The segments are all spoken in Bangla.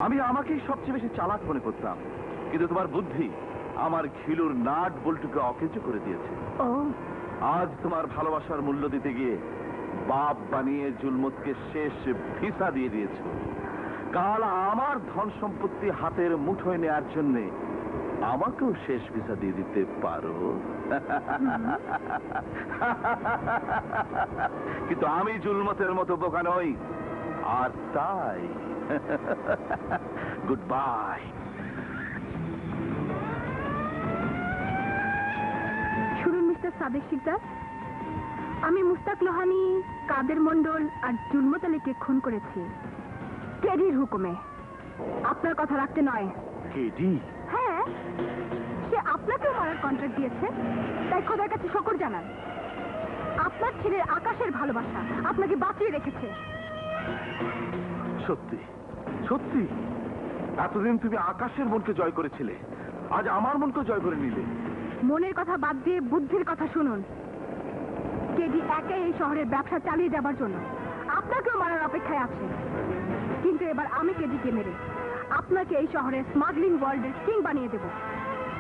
আমি আমাকেই সবচেয়ে বেশি চালাক মনে করতাম, কিন্তু তোমার বুদ্ধি আমার ঘিলুর নাট বল্টুকে অকেজো করে দিয়েছে। আজ তোমার ভালোবাসার মূল্য দিতে গিয়ে বাপ বানিয়ে জুলমতকে শেষ ভিসা দিয়ে দিয়েছে। কাল আমার ধন সম্পত্তি হাতের মুঠোয় নেওয়ার জন্য আমাকেও শেষ ভিসা দিয়ে দিতে পারো। কিন্তু আমি জুলমতের মতো বোকা নই, আর তাই গুড বাই। শুনুন মিস্টার সাদেক শিকদার, আমি মুস্তাক লোহানী, কাদের মন্ডল আর জুলমত আলীকে খুন করেছি কেডির হুকুমে। আপনার কথা রাখতে নয়। কেডি? হ্যাঁ, সে আপনাকেও মারার কন্ট্রাক্ট দিয়েছে, তাই খোদার কাছে শকর জানান। আপনার ছেলের আকাশের ভালোবাসা আপনাকে বাঁচিয়ে রেখেছে। সত্যি সত্যি? এতদিন তুমি আকাশের মনকে জয় করেছিলে, আজ আমার মনকে জয় করে নিলে। মনের কথা বাদ দিয়ে বুদ্ধির কথা শুনুন। কেডি একাই এই শহরের ব্যবসা চালিয়ে যাবার জন্য আপনাকেও মারার অপেক্ষায় আছে, কিন্তু এবার আমি কেডিকে মেরে আপনাকে এই শহরের স্মাগলিং ওয়ার্ল্ডের কিং বানিয়ে দেব।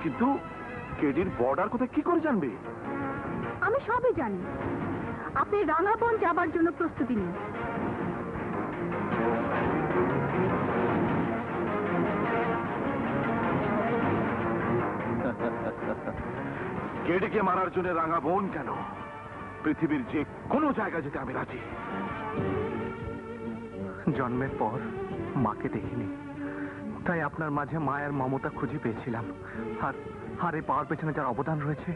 কিন্তু কেডির বর্ডার কোথায় কি করে জানবে? আমি সবই জানি। আপনি রাঙাবন যাবার জন্য প্রস্তুতি নিন। কেডিকে মারার জন্য রাঙাবন কেন, পৃথিবীর যে কোনো জায়গা যেতে আমি রাজি। জন্মের পর মাকে দেখিনি, তাই আপনার মাঝে মায়ের মমতা খুঁজে পেয়েছিলাম। আর হারে পাওয়ার পেছনে যার অবদান রয়েছে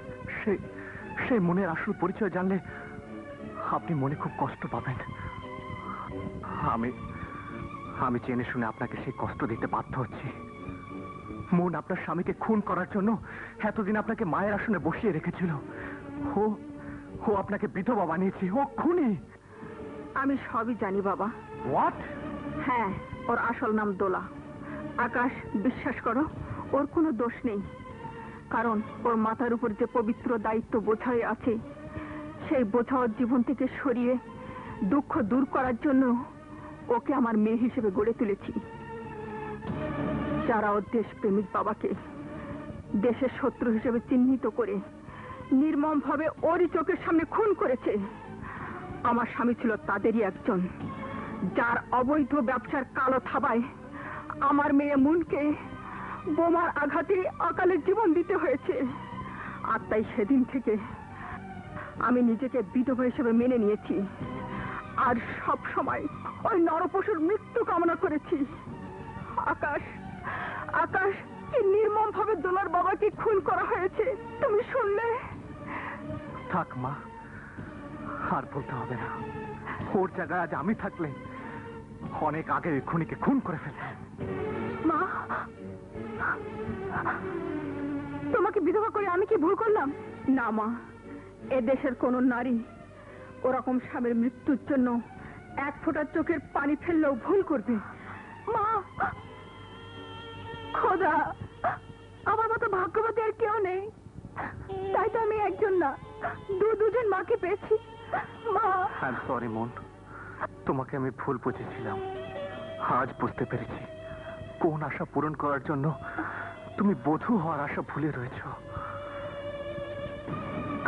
সেই মনের আসল পরিচয় জানলে আপনি মনে খুব কষ্ট পাবেন। আমি জেনে শুনে আপনাকে সেই কষ্ট দিতে বাধ্য হচ্ছি। মন আপনার স্বামীকে খুন করার জন্য এতদিন আপনাকে মায়ের আসনে বসিয়ে রেখেছিল। ও আপনাকে বিধবা বানিয়েছে, ও খুনি। আমি সবই জানি বাবা। হোয়াট? হ্যাঁ, ওর আসল নাম দোলা। আকাশ, বিশ্বাস করো, ওর কোনো দোষ নেই। কারণ ওর মাথার উপর যে পবিত্র দায়িত্ব বোঝা হয়ে আছে, সেই বোঝা ওর জীবন থেকে সরিয়ে দুঃখ দূর করার জন্য ওকে আমার মেয়ে হিসেবে গড়ে তুলেছি। যারা ওর দেশপ্রেমিক বাবাকে দেশের শত্রু হিসেবে চিহ্নিত করে নির্মমভাবে ওরই চোখের সামনে খুন করেছে, আমার স্বামী ছিল তাদেরই একজন, যার অবৈধ ব্যবসার কালো থাবায় আমার মেয়ে মুনকে বোমার আঘাতে অকালে জীবন দিতে হয়েছে। আর তাই সেদিন থেকে আমি নিজেকে বিধবা হিসেবে মেনে নিয়েছি, আর সব সময় ওই নরপশুর মৃত্যু কামনা করেছি। আকাশ, আকাশ, কি নির্মম ভাবে দোলার বাবাকে খুন করা হয়েছে তুমি শুনলে? থাক মা, আর বলতে হবে না। ওর জায়গায় আজ আমি থাকলে অনেক আগে ওই খুনিকে খুন করে ফেলতাম। মা, তোমাকে বিধবা করে আমি কি ভুল করলাম? না মা, এ দেশের কোন নারী ওরকম স্বামীর মৃত্যুর জন্য এক ফোঁটা চোখের পানি ফেললেও ভুল করবে। মা, খোদা, আমার মতো ভাগ্যবতী আর কেউ নেই, তাই তো আমি একজন না দুজন মাকে পেয়েছি। মা, আই এম সরি মন, তোমাকে আমি ভুল বুঝেছিলাম। আজ বুঝতে পেরেছি কোন আশা পূরণ করার জন্য তুমি বধূ হওয়ার আশা ভুলে রয়েছ।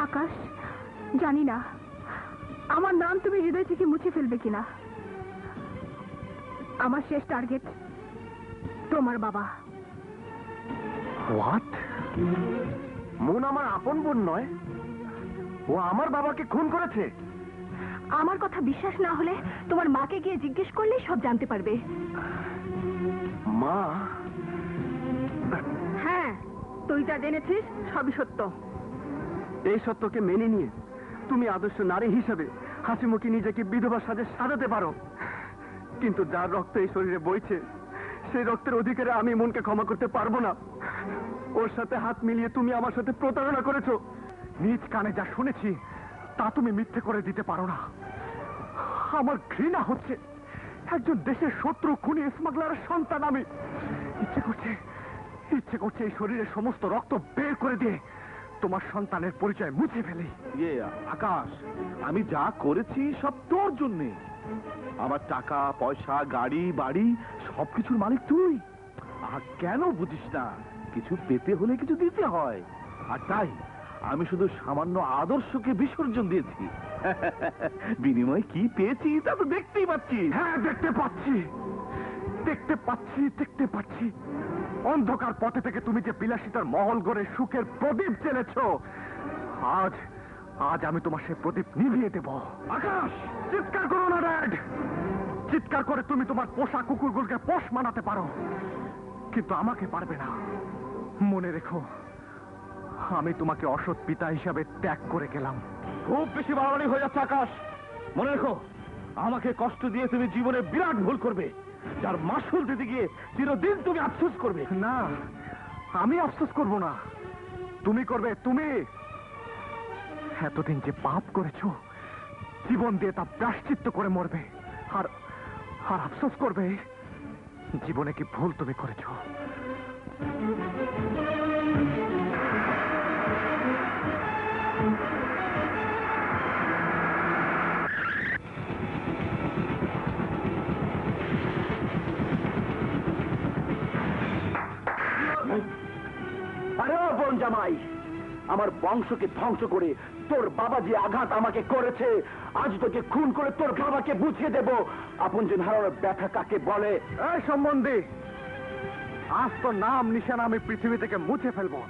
আকাশ, জানি না আমার নাম তুমি হৃদয় থেকে মুছে ফেলবে কিনা। আমার শেষ টার্গেট তোমার বাবা। হোয়াট? মন আমার আপন বোন নয়, ও আমার বাবাকে খুন করেছে। আমার কথা বিশ্বাস না হলে তোমার মাকে গিয়ে জিজ্ঞেস করলেই সব জানতে পারবে। মা? হ্যাঁ, তুই যা জেনেছিস সবই সত্য। এই সত্যকে মেনে নিয়ে তুমি আদর্শ নারী হিসেবে হাসি মুখে নিজেকে বিধবা সাজে সাজাতে পারো, কিন্তু যার রক্ত এই শরীরে বইছে সেই রক্তের অধিকারে আমি মনকে ক্ষমা করতে পারবো না। ওর সাথে হাত মিলিয়ে তুমি আমার সাথে প্রতারণা করেছো। নিজ কানে যা শুনেছি তা তুমি মিথ্যে করে দিতে পারো না। আমার ঘৃণা হচ্ছে, একজন দেশের শত্রু খুনি স্মাগলারের সন্তান আমি। ইচ্ছে করছে এই শরীরের সমস্ত রক্ত বের করে দিয়ে তোমার সন্তানের পরিচয় মুছে ফেলি। আকাশ, আমি যা করেছি সব তোর জন্যে। আমার টাকা পয়সা গাড়ি বাড়ি সবকিছুর মালিক তুই। আর কেন বুঝিস না, কিছু পেতে হলে কিছু দিতে হয়। আর তাই আমি শুধু সামান্য আদর্শকে বিসর্জন দিয়েছি। বিনিময়ে কি পেয়েছি তা তো দেখতেই পাচ্ছি। হ্যাঁ, দেখতে পাচ্ছি, দেখতে পাচ্ছি, দেখতে পাচ্ছি। অন্ধকার পথে থেকে তুমি যে বিলাসিতার মহল গড়ে সুখের প্রদীপ জ্বেলেছ, আজ আজ আমি তোমার সেই প্রদীপ নিভিয়ে দেব। আকাশ, চিৎকার করো না ড্যাড। চিৎকার করে তুমি তোমার পোষা কুকুরগুলোকে পোষ মানাতে পারো, কিন্তু আমাকে পারবে না। মনে রেখো, আমি তোমাকে অসৎ পিতা হিসাবে ত্যাগ করে গেলাম। খুব বেশি বাড়াবাড়ি হয়ে যাচ্ছে আকাশ। মনে রেখো, আমাকে কষ্ট দিয়ে তুমি জীবনে বিরাট ভুল করবে, যার মাসুল দিতে গিয়ে চিরদিন তুমি আফসোস করবে। না, আমি আফসোস করব না, তুমি করবে। তুমি এতদিন যে পাপ করেছো, জীবন দিয়ে তা প্রায়শ্চিত্ত করে মরবে। আর আর আফসোস করবে জীবনে কি ভুল তুমি করেছো। আরে বোন জামাই, আমার বংশকে ধ্বংস করে তোর বাবা যে আঘাত আমাকে করেছে, আজ তোকে খুন করে তোর বাবাকে বুঝিয়ে দেব আপনজন হারানোর ব্যথা কাকে বলে। এই সম্বন্ধে আজ তো নাম নিশানা আমি পৃথিবী থেকে মুছে ফেলবো।